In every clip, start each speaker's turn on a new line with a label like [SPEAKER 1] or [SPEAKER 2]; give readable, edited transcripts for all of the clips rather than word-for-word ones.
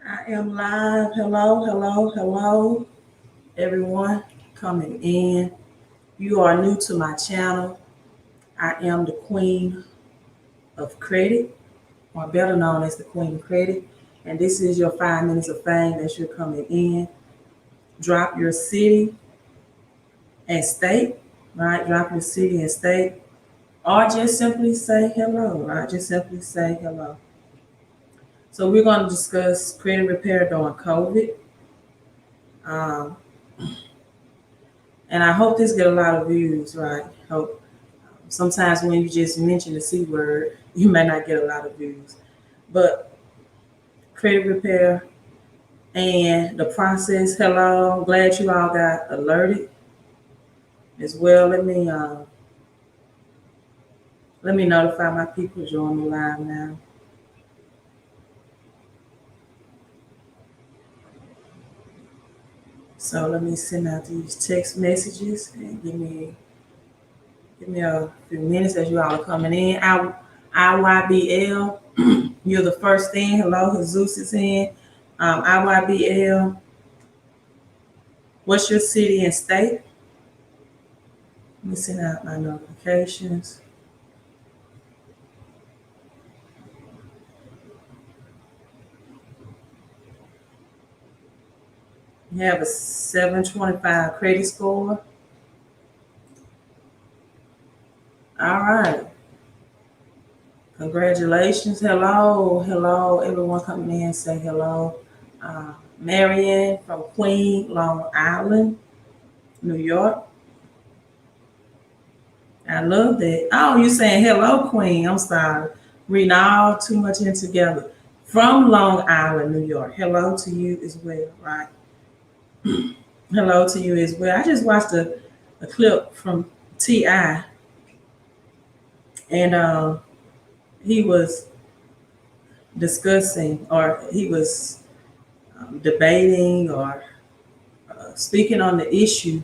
[SPEAKER 1] I am live. Hello, hello, hello, everyone coming in. You are new to my channel. I am the Queen of Credit, or better known as the Queen of Credit. And this is your 5 minutes of fame as you're coming in. Drop your city and state, right? Drop your city and state, or just simply say hello, right? Just simply say hello. So we're going to discuss credit repair during COVID. Um, And I hope this get a lot of views, right? Hope sometimes when you just mention the C word, you may not get a lot of views. But credit repair and the process, hello, I'm glad you all got alerted as well. Let me notify my people join the live now. So let me send out these text messages and give me a few minutes as you all are coming in. IYBL, you're the first thing. Hello, Jesus is in. IYBL, what's your city and state? Let me send out my notifications. You have a 725 credit score. All right. Congratulations. Hello. Hello. Everyone coming in, say hello. Marianne from Queen, Long Island, New York. I love that. Oh, you're saying hello, Queen. I'm sorry. Reading all too much in together. From Long Island, New York. Hello to you as well, right? Hello to you as well. I just watched a clip from T.I. and he was discussing, or he was debating, or speaking on the issue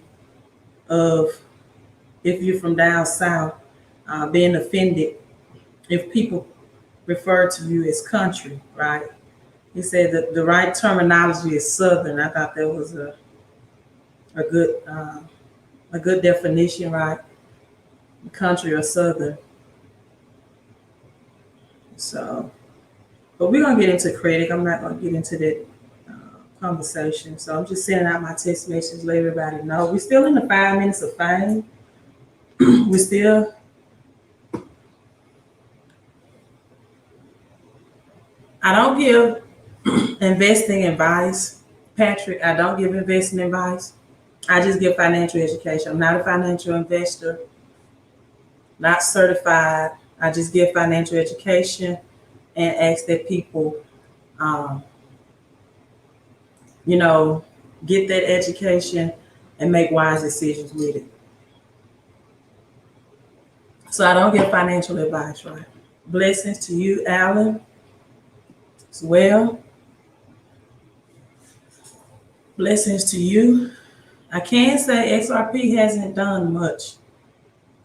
[SPEAKER 1] of if you're from down south, being offended if people refer to you as country, right? He said that the right terminology is southern. I thought that was a good a good definition, right? Country or southern. So, but we're gonna get into credit. I'm not gonna get into that conversation. So I'm just sending out my text message, let everybody know we're still in the 5 minutes of fame. we still I don't give investing advice, Patrick. I don't give investing advice. I just give financial education. I'm not a financial investor, not certified. I just give financial education and ask that people, um, you know, get that education and make wise decisions with it. So I don't give financial advice, right? Blessings to you, Alan, as well. Blessings to you. I can say XRP hasn't done much.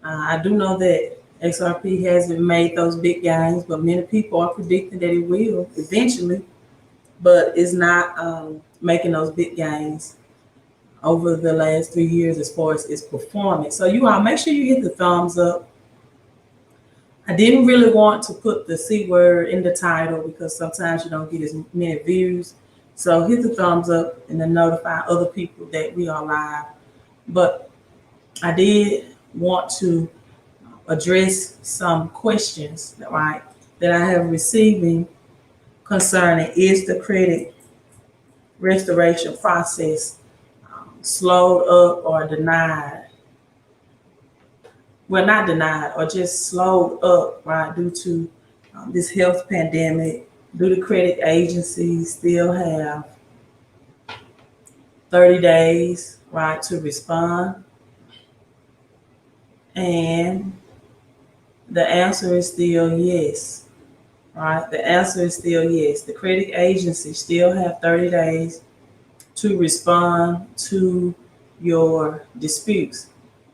[SPEAKER 1] I do know that XRP hasn't made those big gains, but many people are predicting that it will eventually, but it's not making those big gains over the last 3 years as far as its performance. So you all make sure you hit the thumbs up. I didn't really want to put the C word in the title because sometimes you don't get as many views. So hit the thumbs up and then notify other people that we are live. But I did want to address some questions, right, that I have receiving concerning is the credit restoration process slowed up or denied? Well, not denied, or just slowed up, right, due to this health pandemic. Do the credit agencies still have 30 days, right, to respond? And the answer is still yes, right? The answer is still yes. The credit agencies still have 30 days to respond to your disputes.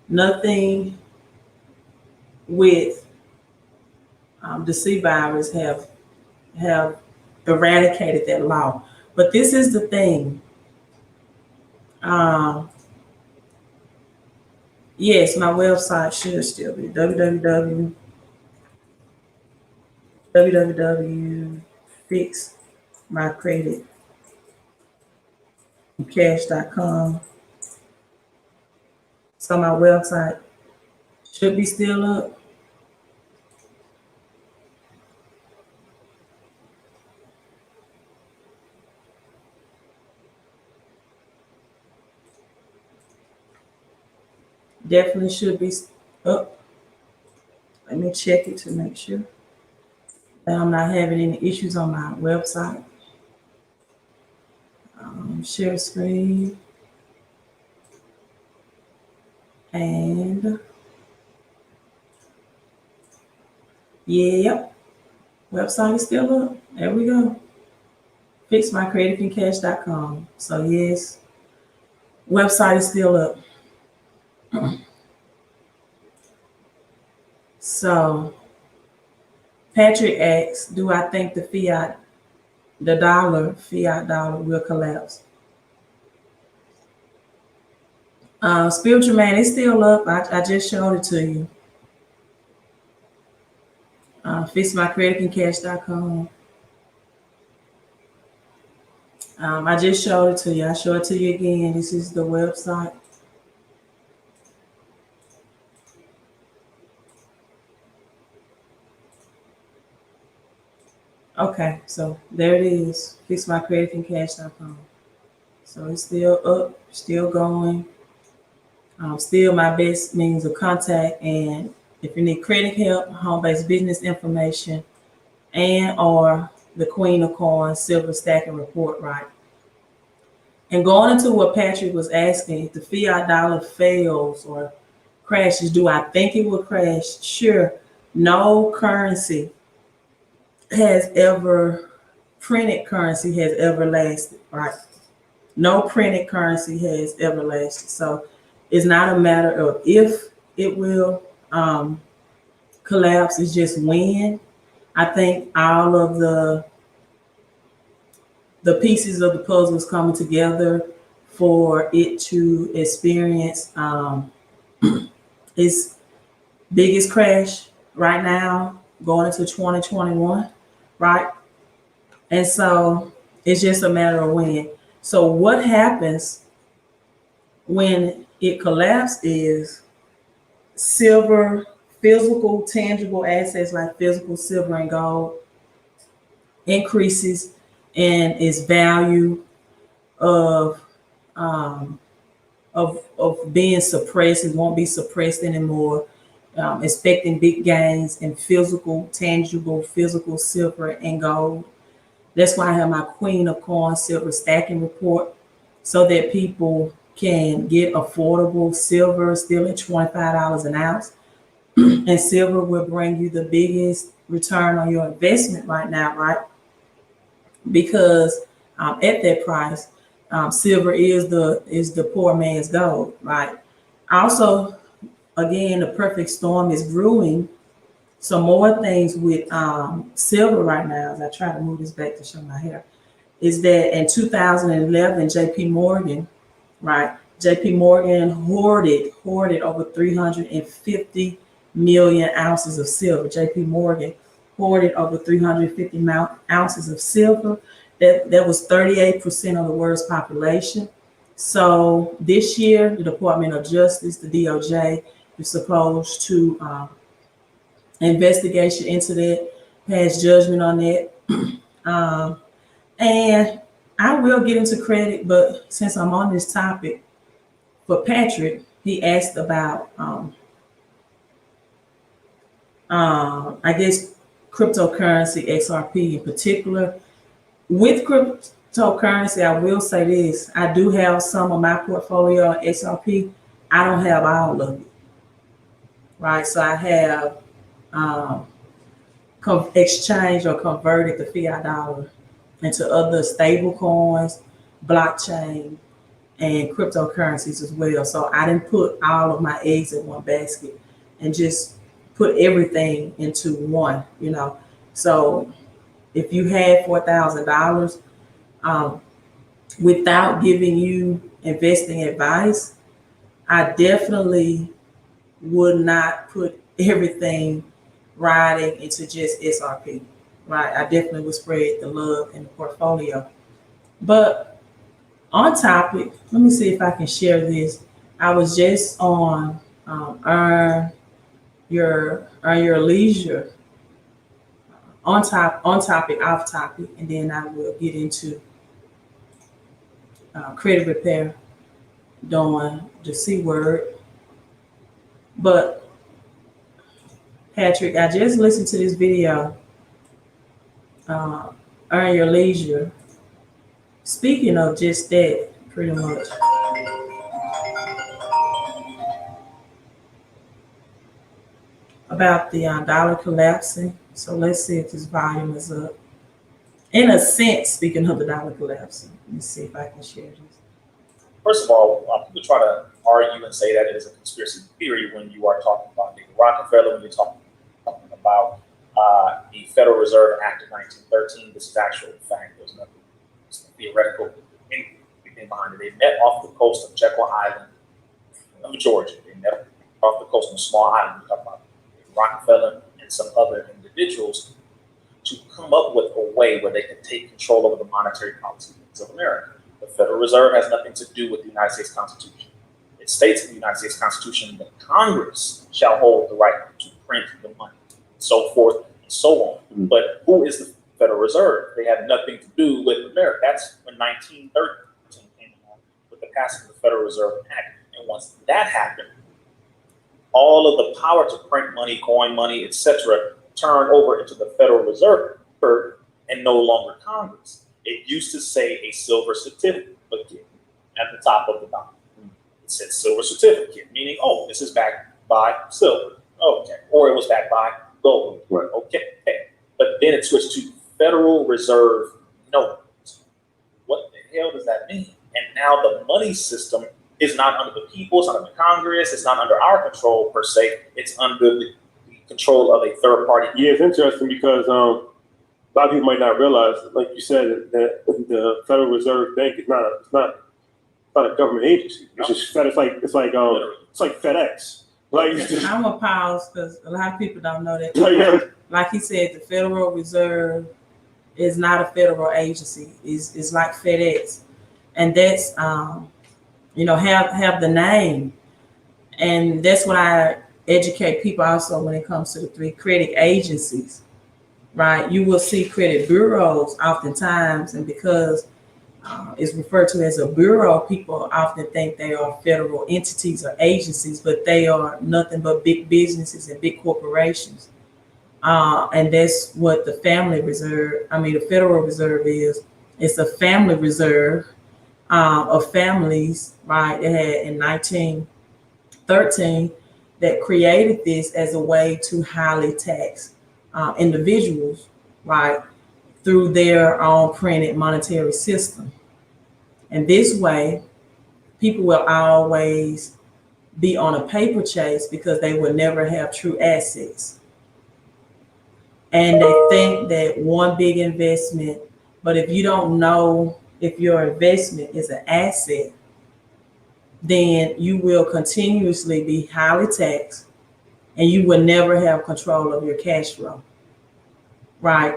[SPEAKER 1] Nothing with the C virus have eradicated that law. But this is the thing. Um, yes, my website should still be www.fixmycreditcash.com. So my website should be still up. Definitely should be up. Let me check it to make sure that I'm not having any issues on my website. Share screen, and yep, website is still up. There we go. Fixmycreditcash.com. So yes, website is still up. So Patrick asks, do I think fiat dollar will collapse? Spiritual man is still up. I just showed it to you. Fixmycreditcash.com. I just showed it to you. I show it to you again. This is the website. Okay, so there it is. Fixmycreditcash.com. So it's still up, still going. Still my best means of contact. And if you need credit help, home-based business information, and or the Queen of Coins Silver Stacking Report, right? And going into what Patrick was asking, if the fiat dollar fails or crashes, do I think it will crash? Sure. No currency has ever printed currency has ever lasted, right? No printed currency has ever lasted. So it's not a matter of if it will collapse, it's just when. I think all of the pieces of the puzzle is coming together for it to experience its biggest crash right now, going into 2021, right? And so it's just a matter of when. So what happens when it collapses is silver, physical, tangible assets like physical silver and gold increases in its value of um, of being suppressed. It won't be suppressed anymore. Expecting big gains in physical, tangible, physical silver and gold. That's why I have my Queen of Coins Silver Stacking Report so that people can get affordable silver still at $25 an ounce. And silver will bring you the biggest return on your investment right now, right? Because at that price, silver is the poor man's gold, right? Also, again, the perfect storm is brewing. Some more things with silver right now, as I try to move this back to show my hair, is that in 2011, JP Morgan, right? JP Morgan hoarded over 350 million ounces of silver. JP Morgan hoarded over 350 ounces of silver. That was 38% of the world's population. So this year, the Department of Justice, the DOJ, is supposed to investigation into that, pass judgment on that. And I will get into credit, but since I'm on this topic, for Patrick, he asked about, I guess, cryptocurrency, XRP in particular. With cryptocurrency, I will say this: I do have some of my portfolio on XRP. I don't have all of it, right? So I have um, exchanged or converted the fiat dollar into other stable coins, blockchain, and cryptocurrencies as well. So I didn't put all of my eggs in one basket and just put everything into one. So if you had $4,000, Um, Without giving you investing advice, I definitely would not put everything riding into just SRP. Right? I definitely would spread the love in the portfolio. But on topic, let me see if I can share this. I was just on earn your leisure on topic, off topic, and then I will get into credit repair, doing the C word. But Patrick, I just listened to this video, uh, earn your leisure. Speaking of just that, pretty much about the dollar collapsing. So let's see if this volume is up. In a sense, speaking of the dollar collapsing, let me see if I can share this.
[SPEAKER 2] First of all, people try to argue and say that it is a conspiracy theory when you are talking about David Rockefeller, when you're talking about the Federal Reserve Act of 1913. This is actual fact. There's nothing theoretical anything behind it. They met off the coast of Jekyll Island of Georgia. They met off the coast of a small island. We're talking about David Rockefeller and some other individuals to come up with a way where they can take control over the monetary policies of America. The Federal Reserve has nothing to do with the United States Constitution. It states in the United States Constitution that Congress shall hold the right to print the money, so forth and so on. Mm-hmm. But who is the Federal Reserve? They have nothing to do with America. That's when 1913 came along with the passing of the Federal Reserve Act. And once that happened, all of the power to print money, coin money, etc., turned over into the Federal Reserve and no longer Congress. It used to say a silver certificate at the top of the document. It said silver certificate, meaning, oh, this is backed by silver. Okay. Or it was backed by gold. Right. Okay. But then it switched to Federal Reserve notes. What the hell does that mean? And now the money system is not under the people, it's not under Congress, it's not under our control per se, it's under the control of a third party.
[SPEAKER 3] Yeah, it's interesting because a lot of people might not realize, like you said, that the Federal Reserve Bank is not a government agency. It's just it's like FedEx. Like
[SPEAKER 1] I'm gonna pause because a lot of people don't know that. Like he said, the Federal Reserve is not a federal agency. It's like FedEx, and that's have the name, and that's what I educate people also when it comes to the three credit agencies. Right, you will see credit bureaus oftentimes, and because it's referred to as a bureau, people often think they are federal entities or agencies, but they are nothing but big businesses and big corporations. And that's what the the Federal Reserve is. It's a family reserve of families, right? They had in 1913 that created this as a way to highly tax individuals, right, through their own printed monetary system. And this way, people will always be on a paper chase because they will never have true assets. And they think that one big investment, but if you don't know if your investment is an asset, then you will continuously be highly taxed and you will never have control of your cash flow, right?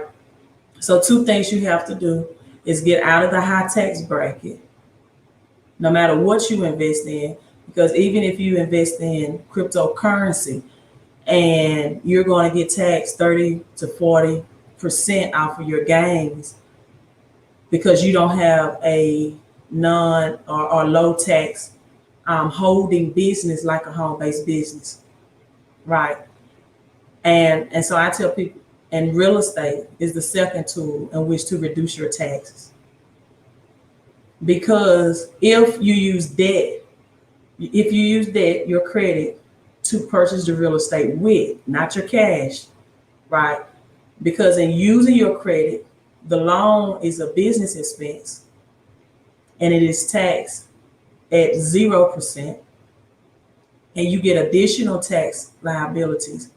[SPEAKER 1] So two things you have to do is get out of the high tax bracket, no matter what you invest in, because even if you invest in cryptocurrency and you're going to get taxed 30 to 40% off of your gains because you don't have a non or low tax holding business like a home-based business, right? And so I tell people, and real estate is the second tool in which to reduce your taxes. Because if you use debt, your credit to purchase the real estate with, not your cash, right? Because in using your credit, the loan is a business expense and it is taxed at 0%. And you get additional tax liabilities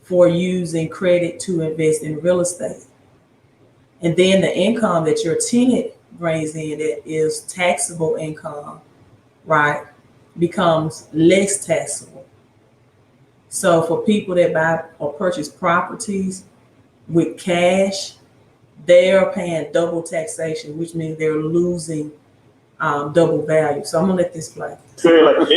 [SPEAKER 1] for using credit to invest in real estate. And then the income that your tenant brings in that is taxable income, right, becomes less taxable. So for people that buy or purchase properties with cash, they're paying double taxation, which means they're losing double value. So I'm gonna let this play.
[SPEAKER 3] So like,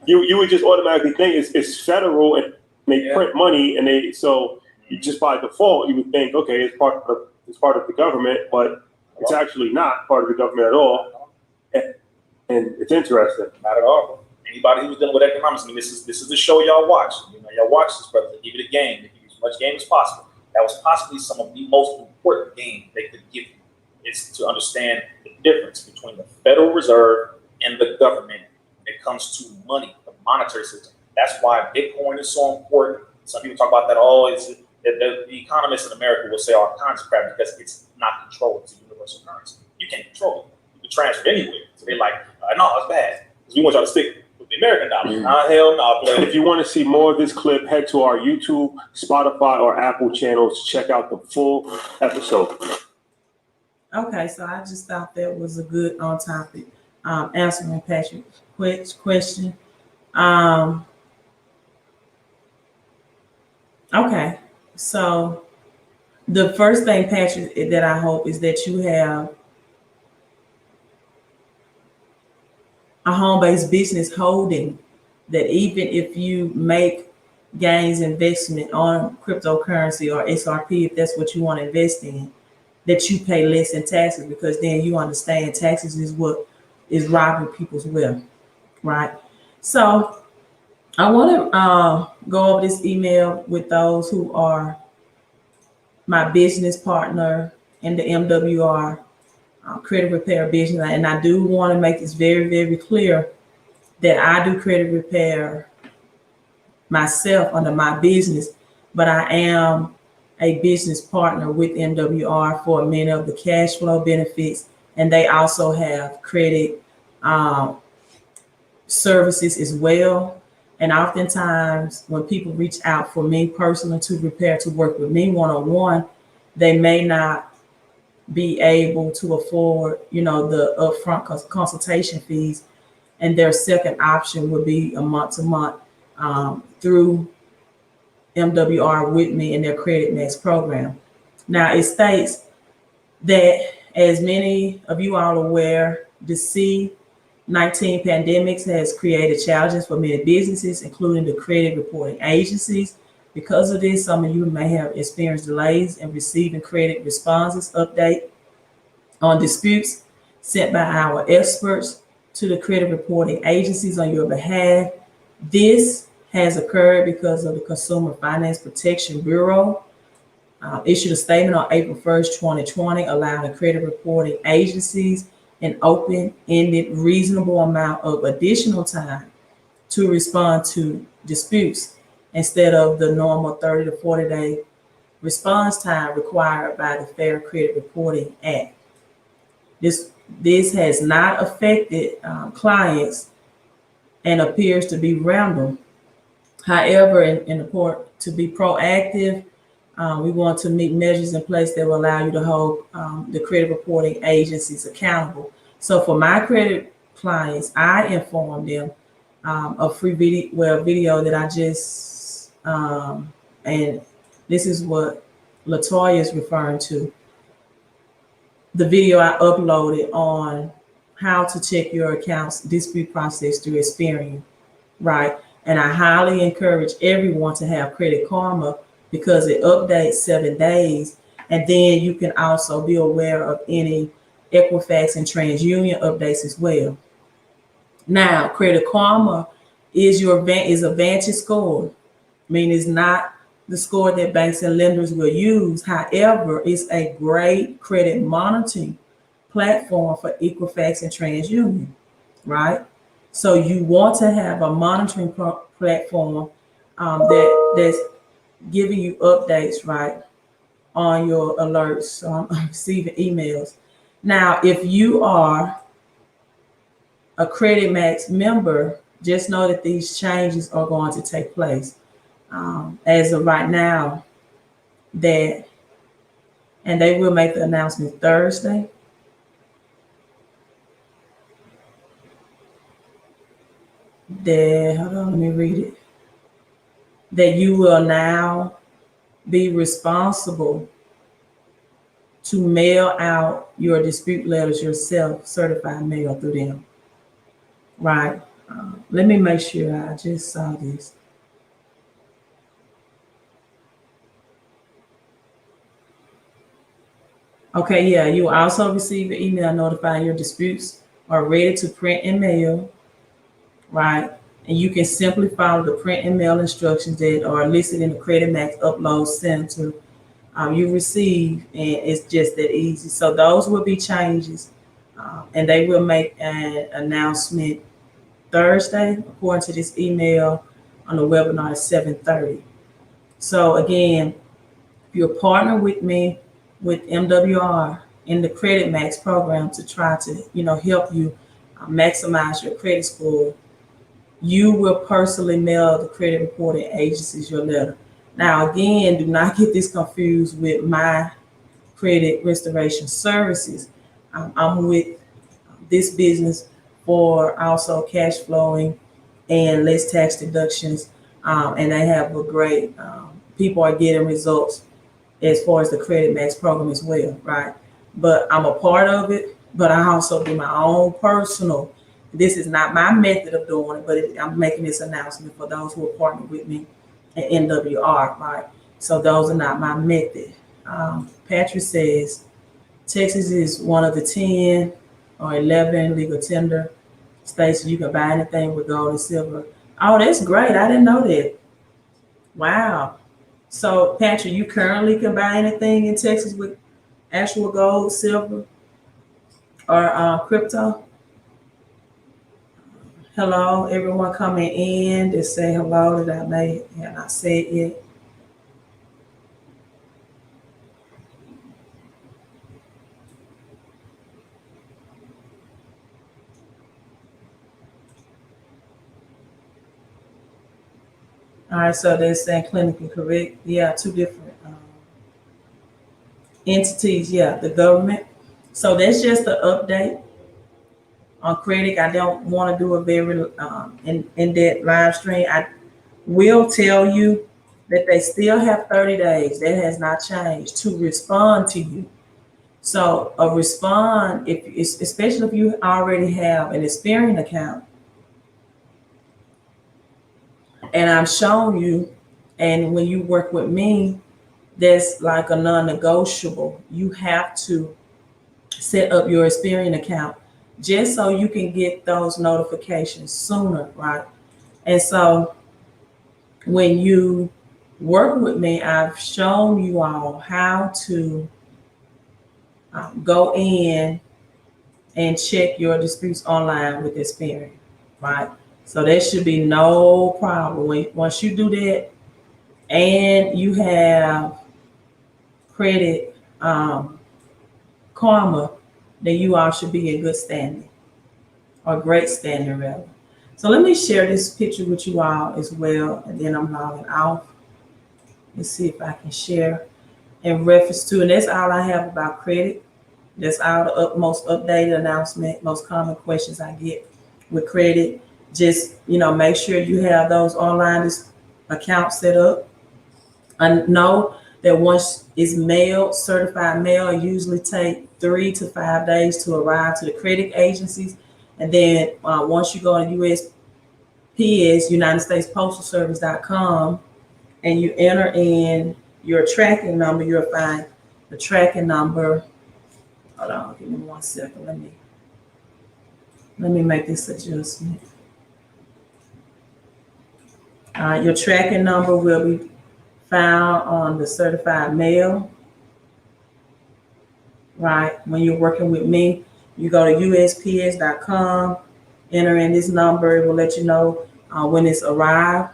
[SPEAKER 3] you would just automatically think it's federal and they print money and so you just by default you would think, okay, it's part of the government, but it's actually not part of the government at all. And it's interesting.
[SPEAKER 2] Not at all. Anybody who's dealing with economics, I mean, this is the show y'all watch. Y'all watch this, brother. They give it a game. They give you as much game as possible. That was possibly some of the most important game they could give you. It's to understand the difference between the Federal Reserve and the government when it comes to money, the monetary system. That's why Bitcoin is so important. Some people talk about that. The economists in America will say all kinds of crap because it's not controlled. It's a universal currency. You can't control it. You can transfer it anywhere. So they're like, no, it's bad. Because we want y'all to stick with the American dollar. Nah, hell no.
[SPEAKER 3] And if you want to see more of this clip, head to our YouTube, Spotify, or Apple channels to check out the full episode.
[SPEAKER 1] Okay, so I just thought that was a good on topic answering Patrick's question. Okay, so the first thing, Patrick, that I hope is that you have a home-based business holding that even if you make gains investment on cryptocurrency or XRP, if that's what you want to invest in, that you pay less in taxes, because then you understand taxes is what is robbing people's wealth, right? So I want to go over this email with those who are my business partner in the MWR credit repair business. And I do want to make this very, very clear that I do credit repair myself under my business, but I am a business partner with MWR for many of the cash flow benefits, and they also have credit services as well. And oftentimes when people reach out for me personally to repair, to work with me one-on-one, they may not be able to afford, the upfront consultation fees. And their second option would be a month-to-month through MWR with me in their Credit Max program. Now, it states that, as many of you are aware, the C-19 pandemic has created challenges for many businesses, including the credit reporting agencies. Because of this, some of you may have experienced delays in receiving credit responses update on disputes sent by our experts to the credit reporting agencies on your behalf. This has occurred because of the Consumer Finance Protection Bureau issued a statement on April 1st, 2020, allowing the credit reporting agencies an open-ended, reasonable amount of additional time to respond to disputes instead of the normal 30 to 40-day response time required by the Fair Credit Reporting Act. This has not affected clients and appears to be random. However, in order to be proactive, we want to meet measures in place that will allow you to hold the credit reporting agencies accountable. So for my credit clients, I inform them a free video that I just, and this is what Latoya is referring to. The video I uploaded on how to check your account's dispute process through Experian, right? And I highly encourage everyone to have Credit Karma because it updates 7 days. And then you can also be aware of any Equifax and TransUnion updates as well. Now, Credit Karma is a Vantage score, meaning it's not the score that banks and lenders will use. However, it's a great credit monitoring platform for Equifax and TransUnion, right? So you want to have a monitoring platform that's giving you updates, right, on your alerts. So I'm receiving emails. Now, if you are a Credit Max member, just know that these changes are going to take place. As of right now, and they will make the announcement Thursday. that, hold on, let me read it. That you will now be responsible to mail out your dispute letters yourself, certified mail through them. Right. Let me make sure I just saw this. Okay, yeah, you will also receive an email notifying your disputes are ready to print and mail, right? And you can simply follow the print and mail instructions that are listed in the Credit Max Upload Center you receive, and it's just that easy. So those will be changes, and they will make an announcement Thursday, according to this email, on the webinar at 7:30. So again, if you're partnered with me with MWR in the Credit Max program to try to, help you maximize your credit score, you will personally mail the credit reporting agencies your letter. Now, again, do not get this confused with my credit restoration services. I'm with this business for also cash flowing and less tax deductions, and they have a great. People are getting results as far as the Credit Max program as well, right? But I'm a part of it, but I also do my own personal. This is not my method of doing it, but I'm making this announcement for those who are partnered with me at NWR, right? So those are not my method. Patrick says Texas is one of the 10 or 11 legal tender states you can buy anything with gold and silver. Oh, that's great. I didn't know that. Wow. So, Patrick, you currently can buy anything in Texas with actual gold, silver, or crypto? Hello, everyone coming in to say hello that I may have not said yet. All right, so they're saying clinically correct. Yeah, two different entities. Yeah, the government. So that's just an update on credit. I don't want to do a very in that live stream. I will tell you that they still have 30 days. That has not changed to respond to you. So a respond, if especially if you already have an Experian account, and I'm showing you, and when you work with me, that's like a non-negotiable. You have to set up your Experian account just so you can get those notifications sooner, right? And so when you work with me, I've shown you all how to go in and check your disputes online with Experian, right? So there should be no problem. Once you do that and you have credit karma, then you all should be in good standing or great standing rather. So let me share this picture with you all as well, and then I'm logging off. Let's see if I can share in reference to, and that's all I have about credit. That's all the most updated announcement, most common questions I get with credit. Just, make sure you have those online accounts set up. I know that once it's mailed, certified mail, it usually take 3 to 5 days to arrive to the credit agencies. And then once you go to USPS, United States Postal Service.com, and you enter in your tracking number, you'll find the tracking number. Hold on, give me 1 second. Let me make this adjustment. Your tracking number will be found on the certified mail, right? When you're working with me, you go to USPS.com, enter in this number, it will let you know when it's arrived,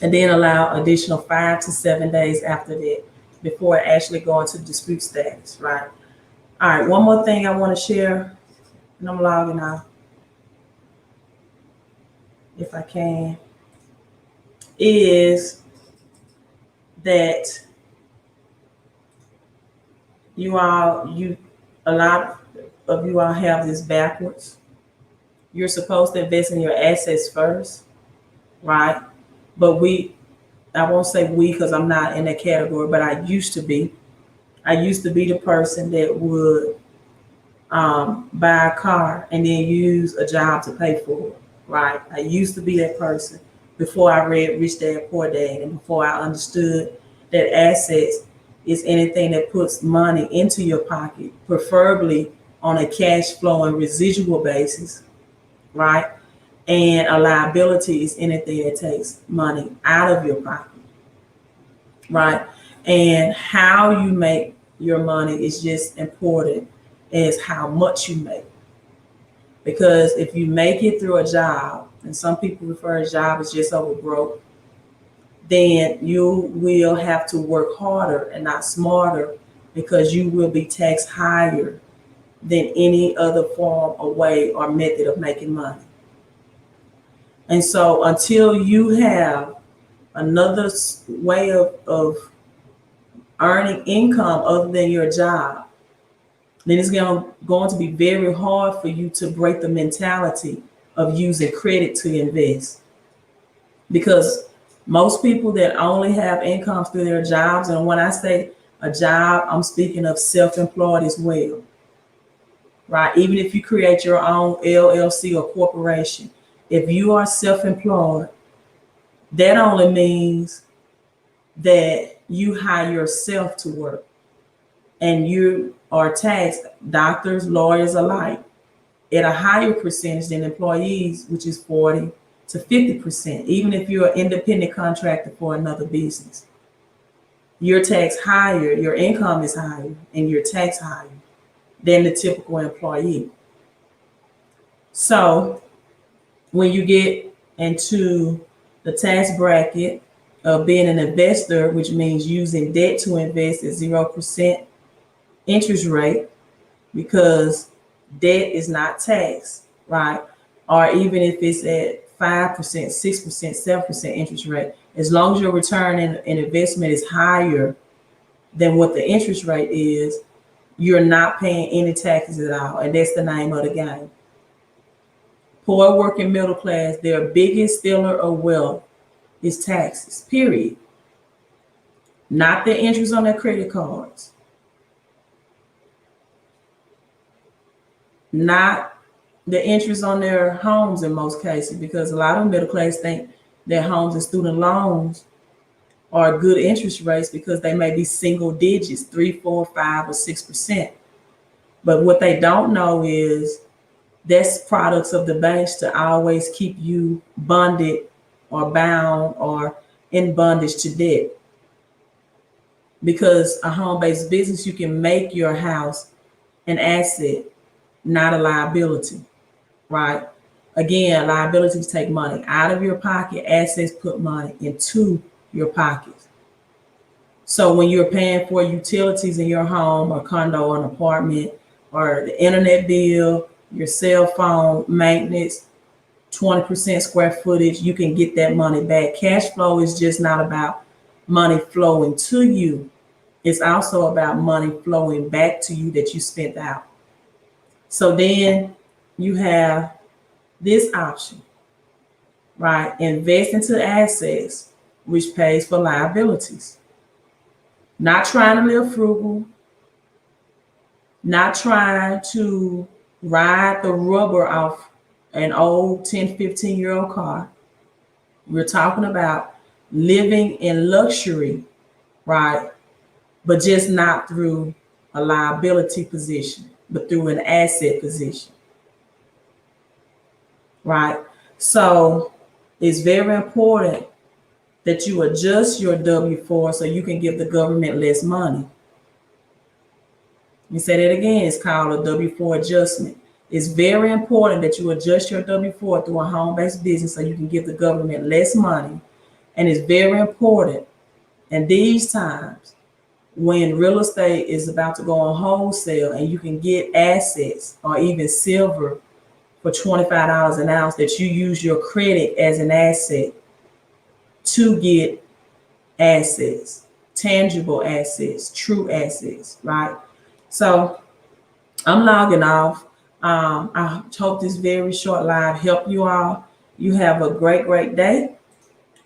[SPEAKER 1] and then allow additional 5 to 7 days after that before actually going to dispute status, right? All right, one more thing I want to share, and I'm logging out if I can, is that a lot of you all have this backwards. you're supposed to invest in your assets first, right? But I won't say we because I'm not in that category, but I used to be. I used to be the person that would buy a car and then use a job to pay for it, right? I used to be that person before I read Rich Dad Poor Dad and before I understood that assets is anything that puts money into your pocket, preferably on a cash flow and residual basis, right? And a liability is anything that takes money out of your pocket, right? And how you make your money is just important as how much you make. Because if you make it through a job, and some people refer to job as just over broke, then you will have to work harder and not smarter because you will be taxed higher than any other form or way or method of making money. And so until you have another way of earning income other than your job, then it's going to be very hard for you to break the mentality of using credit to invest. Because most people that only have incomes through their jobs, and when I say a job, I'm speaking of self-employed as well, right? Even if you create your own LLC or corporation, if you are self-employed, that only means that you hire yourself to work and you are taxed, doctors, lawyers alike, at a higher percentage than employees, which is 40 to 50%. Even if you're an independent contractor for another business, you're taxed higher, your income is higher, and you're taxed higher than the typical employee. So when you get into the tax bracket of being an investor, which means using debt to invest at 0% interest rate, because debt is not taxed, right? Or even if it's at 5%, 6%, 7% interest rate, as long as your return in investment is higher than what the interest rate is, you're not paying any taxes at all. And that's the name of the game. Poor working middle class, their biggest stealer of wealth is taxes, period. Not the interest on their credit cards, not the interest on their homes in most cases, because a lot of middle class think their homes and student loans are good interest rates because they may be single digits, 3, 4, 5, or 6%. But what they don't know is that's products of the banks to always keep you bonded or bound or in bondage to debt. Because a home-based business, you can make your house an asset, not a liability, right? Again, liabilities take money out of your pocket, assets put money into your pockets. So when you're paying for utilities in your home or condo or an apartment or the internet bill, your cell phone maintenance, 20% square footage, you can get that money back. Cash flow is just not about money flowing to you. It's also about money flowing back to you that you spent out. So then you have this option, right? Invest into assets, which pays for liabilities. Not trying to live frugal, not trying to ride the rubber off an old 10, 15-year-old car. We're talking about living in luxury, right? But just not through a liability position, but through an asset position, right? So it's very important that you adjust your W-4 so you can give the government less money. Let me say that again. It's called a W-4 adjustment. It's very important that you adjust your W-4 through a home-based business so you can give the government less money. And it's very important in these times when real estate is about to go on wholesale and you can get assets or even silver for $25 an ounce, that you use your credit as an asset to get assets, tangible assets, true assets, right? So I'm logging off. I hope this very short live helped you all. You have a great day.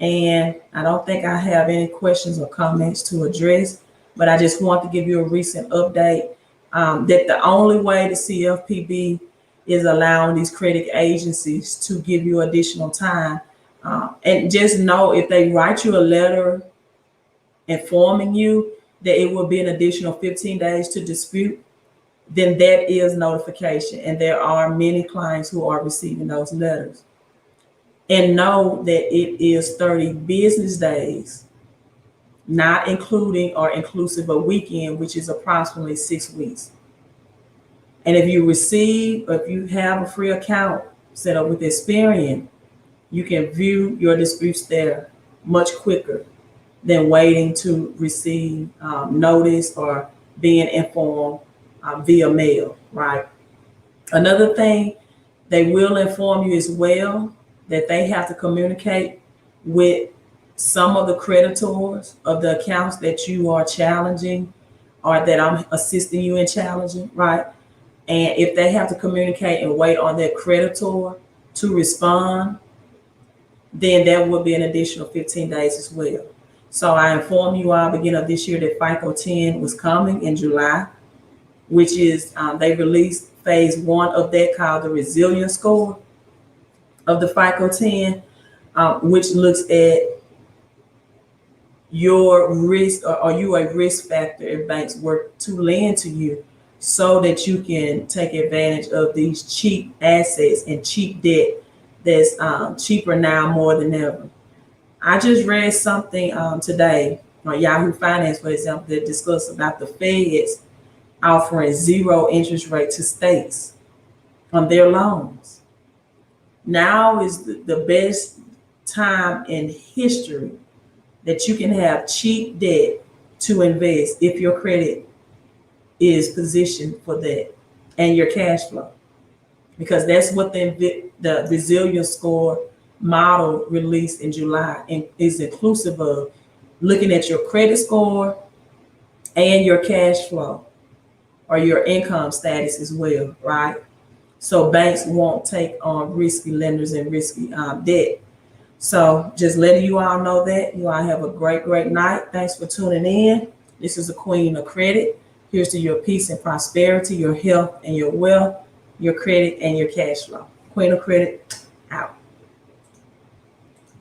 [SPEAKER 1] And I don't think I have any questions or comments to address, but I just want to give you a recent update that the only way the CFPB is allowing these credit agencies to give you additional time. And just know if they write you a letter informing you that it will be an additional 15 days to dispute, then that is notification. And there are many clients who are receiving those letters. And know that it is 30 business days, not including or inclusive of weekend, which is approximately 6 weeks. And if you receive, or if you have a free account set up with Experian, you can view your disputes there much quicker than waiting to receive notice or being informed via mail, right? Another thing, they will inform you as well that they have to communicate with some of the creditors of the accounts that you are challenging or that I'm assisting you in challenging, right? And if they have to communicate and wait on their creditor to respond, then there will be an additional 15 days as well. So I informed you all beginning of this year that FICO 10 was coming in July, which is they released phase 1 of that called the resilience score of the FICO 10, which looks at your risk, or are you a risk factor if banks work to lend to you so that you can take advantage of these cheap assets and cheap debt that's cheaper now more than ever. I just read something today on Yahoo Finance, for example, that discussed about the Feds offering zero interest rate to states on their loans. Now is the best time in history that you can have cheap debt to invest if your credit is positioned for that and your cash flow, because that's what the resilience score model released in July and is inclusive of looking at your credit score and your cash flow or your income status as well, right? So banks won't take on risky lenders and risky debt. So just letting you all know that. You all have a great night. Thanks for tuning in. This is the Queen of Credit. Here's to your peace and prosperity, your health and your wealth, your credit and your cash flow. Queen of Credit.